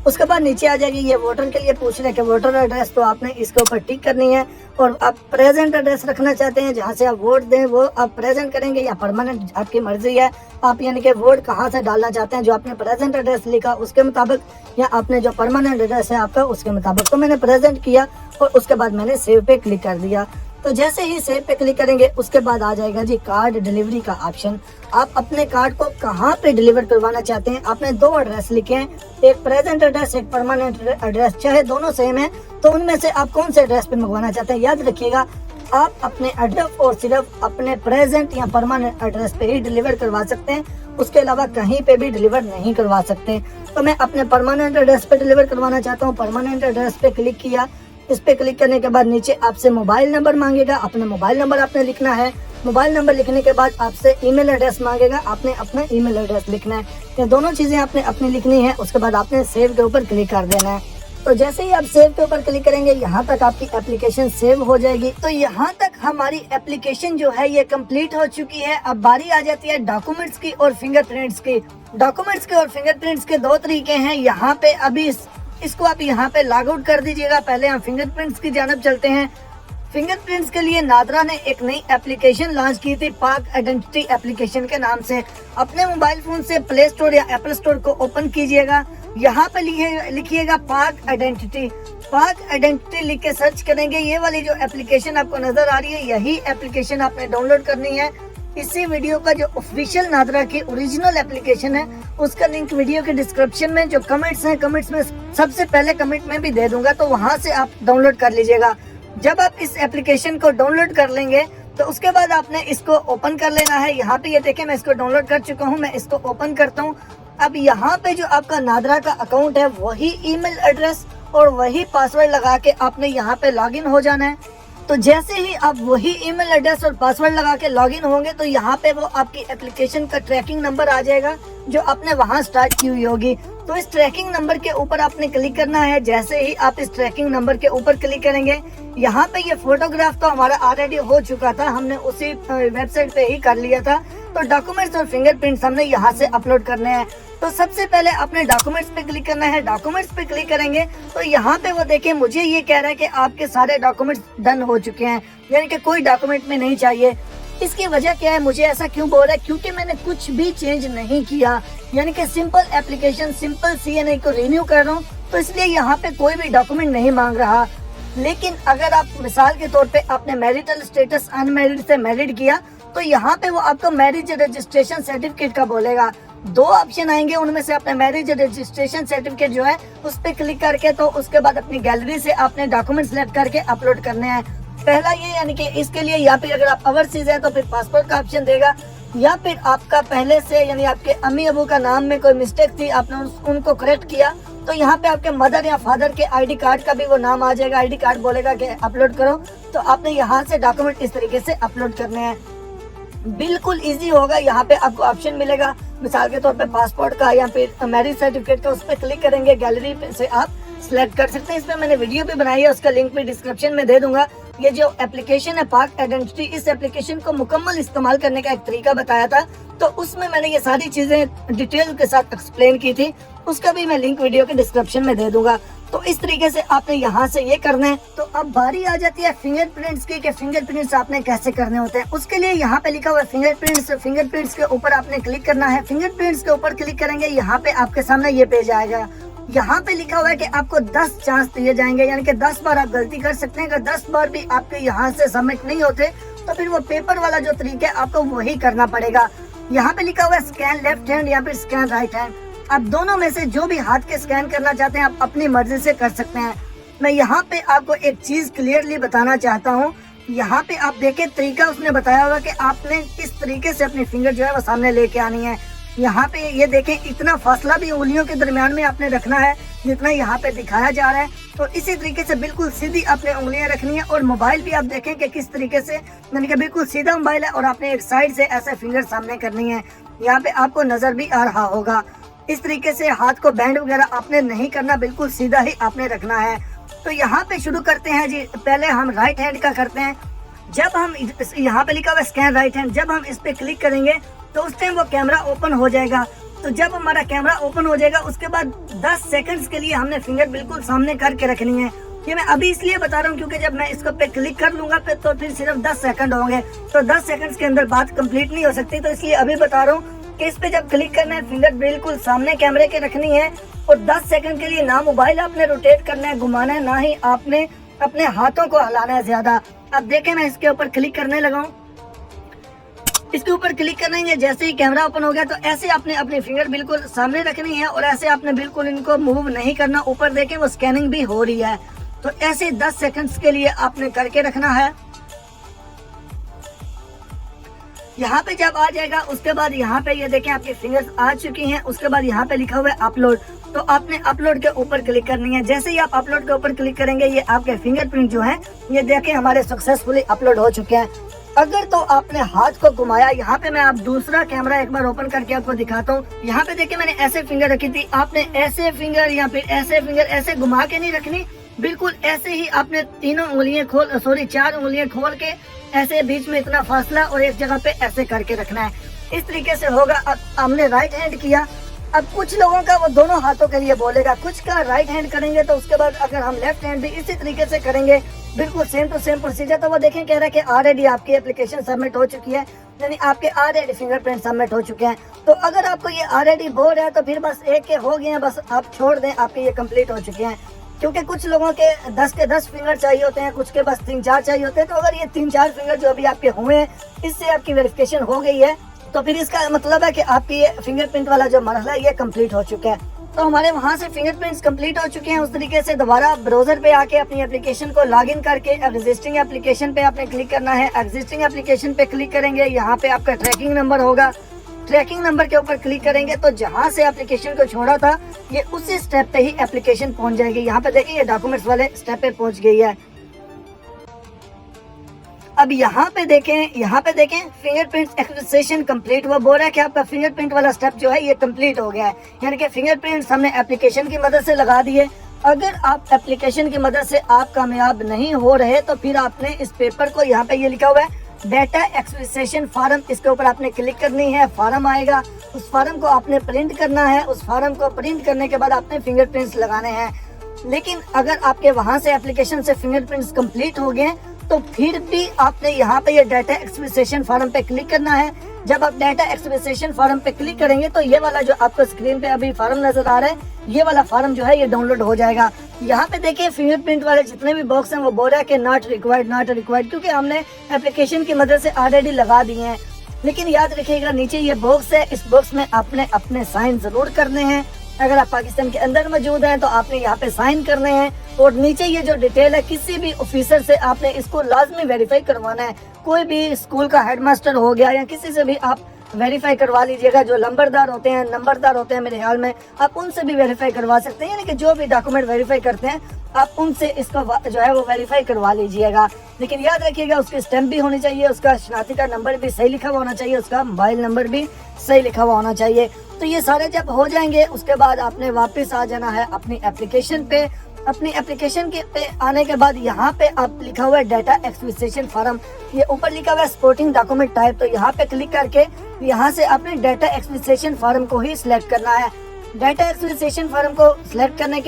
उसके बाद नीचे आ जाएगी ये वोटर के लिए पूछ रहे हैं कि वोटर एड्रेस, तो आपने इसके ऊपर टिक करनी है। और आप प्रेजेंट एड्रेस रखना चाहते हैं जहाँ से आप वोट दें वो आप प्रेजेंट करेंगे या परमानेंट, आपकी मर्जी है। आप यानी कि वोट कहाँ से डालना चाहते हैं, जो आपने प्रेजेंट एड्रेस लिखा उसके मुताबिक, या आपने जो परमानेंट एड्रेस है आपका उसके मुताबिक। तो मैंने प्रेजेंट किया और उसके बाद मैंने सेव पे क्लिक कर दिया। तो जैसे ही सेव पे क्लिक करेंगे उसके बाद आ जाएगा जी कार्ड डिलीवरी का ऑप्शन। आप अपने कार्ड को कहाँ पे डिलीवर करवाना चाहते हैं। आपने 2 एड्रेस लिखे हैं, एक प्रेजेंट एड्रेस, एक परमानेंट एड्रेस, चाहे दोनों सेम है तो उनमें से आप कौन से एड्रेस पे मंगवाना चाहते हैं। याद रखिएगा, आप अपने एड्रेस और सिर्फ अपने प्रेजेंट या परमानेंट एड्रेस पे ही डिलीवर करवा सकते हैं, उसके अलावा कहीं पे भी डिलीवर नहीं करवा सकते। तो मैं अपने परमानेंट एड्रेस पे डिलीवर करवाना चाहता हूँ। परमानेंट एड्रेस पे क्लिक किया। इस पे क्लिक करने के बाद नीचे आपसे मोबाइल नंबर मांगेगा, अपना मोबाइल नंबर आपने लिखना है। मोबाइल नंबर लिखने के बाद आपसे ईमेल एड्रेस मांगेगा, आपने अपना ईमेल एड्रेस लिखना है। ये दोनों चीजें आपने अपनी लिखनी है। उसके बाद आपने सेव के ऊपर क्लिक कर देना है। तो जैसे ही आप सेव के ऊपर क्लिक करेंगे यहाँ तक आपकी एप्लीकेशन सेव हो जाएगी। तो यहाँ तक हमारी एप्लीकेशन जो है ये कंप्लीट हो चुकी है। अब बारी आ जाती है डॉक्यूमेंट्स की और फिंगरप्रिंट्स की। डॉक्यूमेंट्स के और फिंगरप्रिंट्स के 2 तरीके हैं। यहाँ पे अभी इसको आप यहाँ पे लॉग आउट कर दीजिएगा। पहले हम फिंगरप्रिंट्स की जानब चलते हैं। फिंगरप्रिंट्स के लिए नादरा ने एक नई एप्लीकेशन लॉन्च की थी, पाक आइडेंटिटी एप्लीकेशन के नाम से। अपने मोबाइल फोन से प्ले स्टोर या एप्पल स्टोर को ओपन कीजिएगा। यहाँ पे लिखिएगा पाक आइडेंटिटी। पाक आइडेंटिटी लिख के सर्च करेंगे। ये वाली जो एप्लीकेशन आपको नजर आ रही है, यही एप्लीकेशन आपने डाउनलोड करनी है। इसी वीडियो का जो ऑफिशियल नादरा की ओरिजिनल एप्लीकेशन है उसका लिंक वीडियो के डिस्क्रिप्शन में, जो कमेंट्स हैं, कमेंट्स में सबसे पहले कमेंट में भी दे दूंगा, तो वहां से आप डाउनलोड कर लीजिएगा। जब आप इस एप्लीकेशन को डाउनलोड कर लेंगे तो उसके बाद आपने इसको ओपन कर लेना है। यहाँ पे ये देखें, मैं इसको डाउनलोड कर चुका हूँ। मैं इसको ओपन करता हूँ। अब यहाँ पे जो आपका नादरा का अकाउंट है वही ईमेल एड्रेस और वही पासवर्ड लगा के आपने यहाँ पे लॉगिन हो जाना है। तो जैसे ही आप वही ईमेल एड्रेस और पासवर्ड लगा के लॉगिन होंगे तो यहाँ पे वो आपकी एप्लीकेशन का ट्रैकिंग नंबर आ जाएगा जो आपने वहाँ स्टार्ट की हुई होगी। तो इस ट्रैकिंग नंबर के ऊपर आपने क्लिक करना है। जैसे ही आप इस ट्रैकिंग नंबर के ऊपर क्लिक करेंगे, यहाँ पे ये फोटोग्राफ तो हमारा ऑलरेडी हो चुका था, हमने उसी वेबसाइट पे ही कर लिया था। तो डॉक्यूमेंट्स और फिंगरप्रिंट्स हमने यहाँ से अपलोड करने हैं। तो सबसे पहले आपने डॉक्यूमेंट्स पे क्लिक करना है। डॉक्यूमेंट्स पे क्लिक करेंगे तो यहाँ पे वो देखें, मुझे ये कह रहा है कि आपके सारे डॉक्यूमेंट्स डन हो चुके हैं, यानी कि कोई डॉक्यूमेंट में नहीं चाहिए। इसकी वजह क्या है, मुझे ऐसा क्यों बोल रहा है? क्योंकि मैंने कुछ भी चेंज नहीं किया, यानी कि सिंपल एप्लीकेशन, सिंपल CNA को रिन्यू कर रहा हूँ, तो इसलिए यहाँ पे कोई भी डॉक्यूमेंट नहीं मांग रहा। लेकिन अगर आप मिसाल के तौर पे आपने मैरिटल स्टेटस अनमैरिड से मैरिड किया तो यहाँ पे वो आपको मैरिज रजिस्ट्रेशन सर्टिफिकेट का बोलेगा। 2 ऑप्शन आएंगे, उनमें से अपने मैरिज रजिस्ट्रेशन सर्टिफिकेट जो है उस पर क्लिक करके तो उसके बाद अपनी गैलरी से आपने डॉक्यूमेंट सेलेक्ट करके अपलोड करने हैं। पहला ये, यानी कि इसके लिए या फिर अगर आप ओवरसीज है तो फिर पासपोर्ट का ऑप्शन देगा, या फिर आपका पहले से यानी आपके अम्मी अबू का नाम में कोई मिस्टेक थी, आपने उनको करेक्ट किया तो यहाँ पे आपके मदर या फादर के ID कार्ड का भी वो नाम आ जाएगा। ID कार्ड बोलेगा कि अपलोड करो, तो आपने यहाँ से डॉक्यूमेंट इस तरीके से अपलोड करने हैं। बिल्कुल इजी होगा। यहाँ पे आपको ऑप्शन मिलेगा मिसाल के तौर पे पासपोर्ट का या फिर मैरिज सर्टिफिकेट का, उस पर क्लिक करेंगे, गैलरी से आप सिलेक्ट कर सकते हैं। इस पे मैंने वीडियो भी बनाई है, उसका लिंक भी डिस्क्रिप्शन में दे दूंगा। ये जो एप्लीकेशन है पाक आइडेंटिटी, इस एप्लीकेशन को मुकम्मल इस्तेमाल करने का एक तरीका बताया था, तो उसमें मैंने ये सारी चीजें डिटेल के साथ एक्सप्लेन की थी, उसका भी मैं लिंक वीडियो के डिस्क्रिप्शन में दे दूंगा। तो इस तरीके से आपने यहाँ से ये करना है। तो अब बारी आ जाती है फिंगरप्रिंट्स की, कि फिंगरप्रिंट्स आपने कैसे करने होते हैं। उसके लिए यहाँ पे लिखा हुआ है फिंगरप्रिंट्स। फिंगरप्रिंट्स के ऊपर आपने क्लिक करना है। फिंगरप्रिंट्स के ऊपर क्लिक करेंगे, यहाँ पे आपके सामने ये पेज आएगा। यहाँ पे लिखा हुआ है कि आपको 10 चांस दिए जाएंगे, यानी कि 10 बार आप गलती कर सकते हैं। अगर 10 बार भी आपके यहाँ से सबमिट नहीं होते तो फिर वो पेपर वाला जो तरीका है आपको वही करना पड़ेगा। यहाँ पे लिखा हुआ है स्कैन लेफ्ट हैंड या फिर स्कैन राइट हैंड। आप दोनों में से जो भी हाथ के स्कैन करना चाहते हैं आप अपनी मर्जी से कर सकते हैं। मैं यहाँ पे आपको एक चीज क्लियरली बताना चाहता हूँ। यहाँ पे आप देखें, तरीका उसने बताया होगा कि आपने किस तरीके से अपनी फिंगर जो है वो सामने लेके आनी है। यहाँ पे ये देखें, इतना फासला भी उंगलियों के दरमियान में आपने रखना है जितना यहाँ पे दिखाया जा रहा है। तो इसी तरीके से बिल्कुल सीधी अपने उंगलियां रखनी है। और मोबाइल भी आप देखें कि किस तरीके से, यानी कि बिल्कुल सीधा मोबाइल है और आपने एक साइड से ऐसे फिंगर सामने करनी है। यहाँ पे आपको नजर भी आ रहा होगा। इस तरीके से हाथ को बैंड वगैरह आपने नहीं करना, बिल्कुल सीधा ही आपने रखना है। तो यहाँ पे शुरू करते हैं जी। पहले हम राइट हैंड का करते हैं। जब हम यहाँ पे लिखा हुआ स्कैन राइट हैंड, जब हम इस पे क्लिक करेंगे तो उस टाइम वो कैमरा ओपन हो जाएगा। तो जब हमारा कैमरा ओपन हो जाएगा उसके बाद 10 सेकंड्स के लिए हमने फिंगर बिल्कुल सामने करके रखनी है। ये मैं अभी इसलिए बता रहा हूँ क्योंकि जब मैं इसको पे क्लिक कर लूंगा तो फिर सिर्फ 10 सेकंड होंगे, तो 10 सेकंड्स के अंदर बात कंप्लीट नहीं हो सकती। तो इसलिए अभी बता रहा हूँ कि इस पे जब क्लिक करना है फिंगर बिल्कुल सामने कैमरे के रखनी है और 10 सेकंड के लिए ना मोबाइल आपने रोटेट करना है, घुमाना है, ना ही आपने अपने हाथों को हिलाना है ज्यादा। अब देखें मैं इसके ऊपर क्लिक करने लगा हूँ। इसके ऊपर क्लिक करेंगे, जैसे ही कैमरा ओपन हो गया तो ऐसे आपने अपनी फिंगर बिल्कुल सामने रखनी है और ऐसे आपने बिल्कुल इनको मूव नहीं करना। ऊपर देखें वो स्कैनिंग भी हो रही है, तो ऐसे 10 सेकंड्स के लिए आपने करके रखना है। यहाँ पे जब आ जाएगा उसके बाद यहाँ पे ये देखें आपकी फिंगर्स आ चुकी हैं। उसके बाद यहाँ पे लिखा हुआ है अपलोड, तो आपने अपलोड के ऊपर क्लिक करनी है। जैसे ही आप अपलोड के ऊपर क्लिक करेंगे ये आपके फिंगरप्रिंट जो है ये देखें हमारे सक्सेसफुली अपलोड हो चुके हैं। अगर तो आपने हाथ को घुमाया, यहाँ पे मैं आप दूसरा कैमरा एक बार ओपन करके आपको दिखाता हूँ। यहाँ पे देखिए मैंने ऐसे फिंगर रखी थी, आपने ऐसे फिंगर या फिर ऐसे फिंगर ऐसे घुमा के नहीं रखनी, बिल्कुल ऐसे ही आपने तीनों उंगलियां चार उंगलियां खोल के ऐसे बीच में इतना फासला और एक जगह पे ऐसे करके रखना है। इस तरीके से होगा। अब हमने राइट हैंड किया, अब कुछ लोगों का वो दोनों हाथों के लिए बोलेगा, कुछ का राइट हैंड करेंगे, तो उसके बाद अगर हम लेफ्ट हैंड भी इसी तरीके से करेंगे बिल्कुल सेम टू सेम प्रोसीजर, तो वो देखें कह रहा है कि ऑलरेडी आपकी एप्लीकेशन सबमिट हो चुकी है, यानी आपके ऑलरेडी फिंगरप्रिंट सबमिट हो चुके हैं। तो अगर आपको ये ऑलरेडी बोल रहा है तो फिर बस एक के हो गए हैं, बस आप छोड़ दें, आपके ये कंप्लीट हो चुके हैं। क्योंकि कुछ लोगों के 10 के 10 फिंगर चाहिए होते हैं, कुछ के बस 3-4 चाहिए होते हैं। तो अगर ये 3-4 फिंगर जो अभी आपके हुए हैं इससे आपकी वेरिफिकेशन हो गई है, तो फिर इसका मतलब है कि आपकी ये फिंगरप्रिंट वाला जो मरहला है ये कंप्लीट हो चुका है। तो हमारे वहाँ से फिंगरप्रिंट्स कंप्लीट हो चुके हैं। उस तरीके से दोबारा ब्राउजर पे आके अपनी एप्लीकेशन को लॉगिन करके एग्जिस्टिंग एप्लीकेशन पे आपने क्लिक करना है। एग्जिस्टिंग एप्लीकेशन पे क्लिक करेंगे, यहाँ पे आपका ट्रैकिंग नंबर होगा, ट्रैकिंग नंबर के ऊपर क्लिक करेंगे तो जहाँ से एप्लीकेशन को छोड़ा था ये उसी स्टेप पे ही एप्लीकेशन पहुंच जाएगी। यहाँ पे देखिए ये डॉक्यूमेंट्स वाले स्टेप पे पहुंच गई है। अब यहाँ पे देखें फिंगरप्रिंट एक्विजिशन कंप्लीट हुआ। बोल रहा है कि आपका फिंगरप्रिंट वाला स्टेप जो है ये कंप्लीट हो गया है, यानी कि फिंगरप्रिंट हमने एप्लीकेशन की मदद से लगा दिए। अगर आप एप्लीकेशन की मदद से आप कामयाब नहीं हो रहे तो फिर आपने इस पेपर को, यहाँ पे ये लिखा हुआ है डेटा एक्विजिशन फार्म, इसके ऊपर आपने क्लिक करनी है। फार्म आएगा, उस फार्म को आपने प्रिंट करना है। उस फार्म को प्रिंट करने के बाद आपने फिंगरप्रिंट्स लगाने हैं। लेकिन अगर आपके वहां से एप्लीकेशन से फिंगरप्रिंट्स कंप्लीट हो गए तो फिर भी आपने यहाँ पे ये डाटा एक्विजिशन फार्म पे क्लिक करना है। जब आप डाटा एक्विजिशन फार्म पे क्लिक करेंगे तो ये वाला जो आपको स्क्रीन पे अभी फार्म नजर आ रहा है, ये वाला फार्म जो है ये डाउनलोड हो जाएगा। यहाँ पे देखिए फिंगरप्रिंट वाले जितने भी बॉक्स हैं वो बोल रहा है कि नॉट रिक्वायर्ड, क्योंकि हमने एप्लीकेशन की मदद से ऑलरेडी लगा दिए हैं। लेकिन याद रखिएगा नीचे ये बॉक्स है, इस बॉक्स में आपने अपने साइन जरूर करने हैं। अगर आप पाकिस्तान के अंदर मौजूद हैं तो आपने यहाँ पे साइन करने हैं। और नीचे ये जो डिटेल है किसी भी ऑफिसर से आपने इसको लाजमी वेरीफाई करवाना है। कोई भी स्कूल का हेडमास्टर हो गया या किसी से भी आप वेरीफाई करवा लीजिएगा। जो नंबरदार होते हैं मेरे ख्याल में, आप उनसे भी वेरीफाई करवा सकते हैं। यानी कि जो भी डॉक्यूमेंट वेरीफाई करते हैं आप उनसे इसको जो है वो वेरीफाई करवा लीजिएगा। लेकिन याद रखिएगा उसकी स्टैंप भी होनी चाहिए, उसका शनाख्ती का नंबर भी सही लिखा हुआ होना चाहिए, उसका मोबाइल नंबर भी सही लिखा हुआ होना चाहिए। तो ये सारे जब हो जाएंगे उसके बाद आपने वापस आ जाना है अपनी एप्लीकेशन पे। अपनी एप्लीकेशन के पे आने के बाद यहाँ पे आप लिखा हुआ है डाटा एक्विजिशन फार्म, ये ऊपर लिखा हुआ है सपोर्टिंग डॉक्यूमेंट टाइप, तो यहाँ पे क्लिक करके यहाँ से आपने डाटा एक्विजिशन फार्म को ही सिलेक्ट करना है। डाटा एक्विजिशन फार्म को सिलेक्ट करने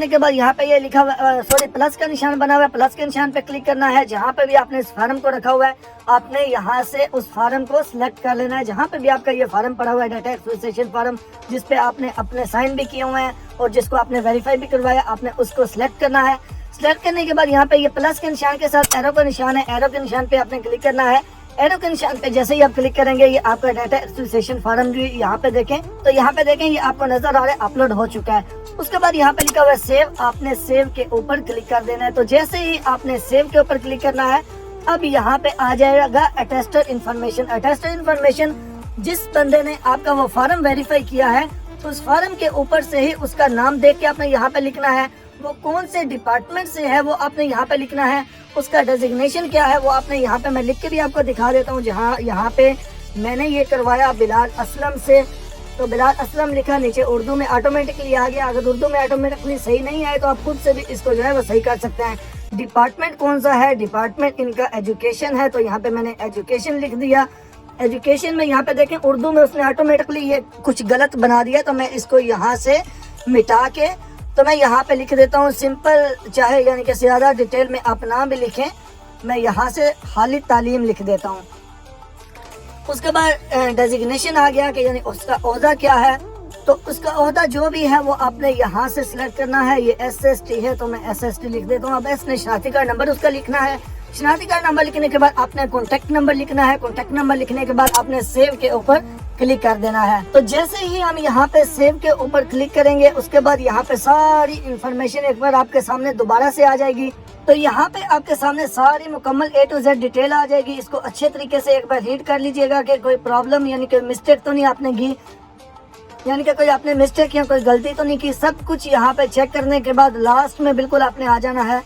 के बाद यहाँ पे ये लिखा हुआ प्लस का निशान बना हुआ है, प्लस के निशान पे क्लिक करना है। जहाँ पे भी आपने इस फार्म को रखा हुआ है आपने यहाँ से उस फार्म को सिलेक्ट कर लेना है। जहाँ पे भी आपका ये फार्म पड़ा हुआ है डाटा एक्विजिशन फार्म, जिसपे आपने अपने साइन भी किए हुए हैं और जिसको आपने वेरीफाई भी करवाया, आपने उसको सिलेक्ट करना है। सिलेक्ट करने के बाद यहाँ पे ये प्लस के निशान के साथ एरो का निशान है, एरो के निशान पे आपने क्लिक करना है। एरो के निशान पे जैसे ही आप क्लिक करेंगे ये आपका डाटा एक्विजिशन फार्म भी यहाँ पे देखें, तो यहाँ पे देखें ये आपको नजर आ रहा है अपलोड हो चुका है। उसके बाद यहाँ पे लिखा हुआ है सेव, आपने सेव के ऊपर क्लिक कर देना है। तो जैसे ही आपने सेव के ऊपर क्लिक करना है अब यहाँ पे आ जाएगा अटेस्टेड इन्फॉर्मेशन। जिस बंदे ने आपका वो फार्म वेरीफाई किया है उस फार्म के ऊपर से ही उसका नाम देख के आपने यहाँ पे लिखना है, वो कौन से डिपार्टमेंट से है वो आपने यहाँ पे लिखना है, उसका डेजिग्नेशन क्या है वो आपने यहाँ पे, मैं लिख के भी आपको दिखा देता हूँ। जहाँ यहाँ पे मैंने ये करवाया बिलाल असलम से, तो बिलाल असलम लिखा, नीचे उर्दू में ऑटोमेटिकली आ गया। अगर उर्दू में ऑटोमेटिकली सही नहीं आए तो आप खुद से भी इसको जो है वो सही कर सकते हैं। डिपार्टमेंट कौन सा है, डिपार्टमेंट इनका एजुकेशन है, तो यहाँ पे मैंने एजुकेशन लिख दिया। एजुकेशन में यहाँ पे देखें उर्दू में उसने ऑटोमेटिकली ये कुछ गलत बना दिया, तो मैं इसको यहाँ से मिटा के तो मैं यहाँ पे लिख देता हूँ सिंपल, चाहे यानी कि ज़्यादा डिटेल में आप नाम भी लिखें, मैं यहाँ से खालिद तालीम लिख देता हूँ। उसके बाद डेजिग्नेशन आ गया कि यानी उसका ओहदा क्या है, तो उसका ओहदा जो भी है वो आपने यहाँ से सिलेक्ट करना है। ये SST है तो मैं SST लिख देता हूँ। अब इसने शनाख्ती कार्ड नंबर उसका लिखना है। शनाख्ती कार्ड नंबर लिखने के बाद आपने कॉन्टेक्ट नंबर लिखना है। कॉन्टेक्ट नंबर लिखने के बाद आपने सेव के ऊपर क्लिक कर देना है। तो जैसे ही हम यहाँ पे सेव के ऊपर क्लिक करेंगे उसके बाद यहाँ पे सारी इंफॉर्मेशन एक बार आपके सामने दोबारा से आ जाएगी। तो यहाँ पे आपके सामने सारी मुकम्मल A to Z डिटेल आ जाएगी। इसको अच्छे तरीके से एक बार रीड कर लीजिएगा कि कोई प्रॉब्लम यानी कोई मिस्टेक तो नहीं आपने की, यानी कि कोई आपने मिस्टेक या कोई गलती तो नहीं की। सब कुछ यहाँ पे चेक करने के बाद लास्ट में बिल्कुल आपने आ जाना है।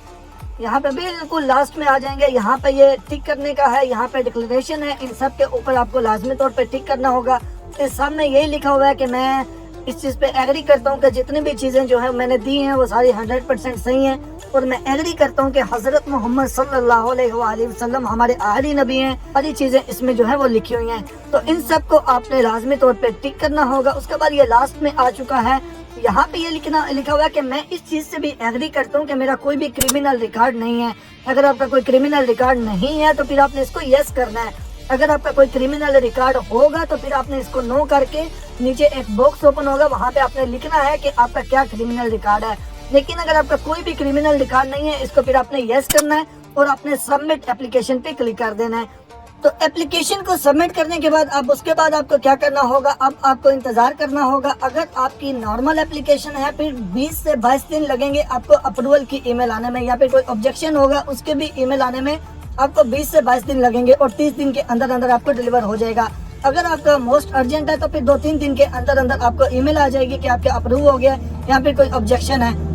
यहाँ पे बिल्कुल लास्ट में आ जाएंगे। यहाँ पे ये टिक करने का है, यहाँ पे डिक्लेरेशन है, इन सब के ऊपर आपको लाजमी तौर पे टिक करना होगा। इस सामने यही लिखा हुआ है कि मैं इस चीज़ पे एग्री करता हूँ कि जितनी भी चीज़ें जो है मैंने दी हैं वो सारी 100% सही हैं, और मैं एग्री करता हूँ कि हज़रत मोहम्मद सल्लल्लाहु अलैहि वसल्लम हमारे आखिरी नबी हैं। सारी चीज़ें इसमें जो है वो लिखी हुई हैं। तो इन सब को आपने लाजमी तौर पे टिक करना होगा। उसके बाद ये लास्ट में आ चुका है। यहाँ पे ये लिखा हुआ है कि मैं इस चीज़ से भी एग्री करता हूँ कि मेरा कोई भी क्रिमिनल रिकॉर्ड नहीं है। अगर आपका कोई क्रिमिनल रिकॉर्ड नहीं है तो फिर आपने इसको यस करना है। अगर आपका कोई क्रिमिनल रिकॉर्ड होगा तो फिर आपने इसको नो करके नीचे एक बॉक्स ओपन होगा, वहाँ पे आपने लिखना है कि आपका क्या क्रिमिनल रिकॉर्ड है। लेकिन अगर आपका कोई भी क्रिमिनल रिकॉर्ड नहीं है, इसको फिर आपने यस करना है और आपने सबमिट एप्लीकेशन पे क्लिक कर देना है। तो एप्लीकेशन को सबमिट करने के बाद अब उसके बाद आपको क्या करना होगा, अब आपको इंतजार करना होगा। अगर आपकी नॉर्मल एप्लीकेशन है फिर 20 से 22 दिन लगेंगे आपको अप्रूवल की ईमेल आने में, या फिर कोई ऑब्जेक्शन होगा उसके भी ईमेल आने में आपको 20 से 22 दिन लगेंगे, और 30 दिन के अंदर अंदर आपको डिलीवर हो जाएगा। अगर आपका मोस्ट अर्जेंट है तो फिर 2-3 दिन के अंदर अंदर आपको ईमेल आ जाएगी कि आपके अप्रूव हो गया या फिर कोई ऑब्जेक्शन है।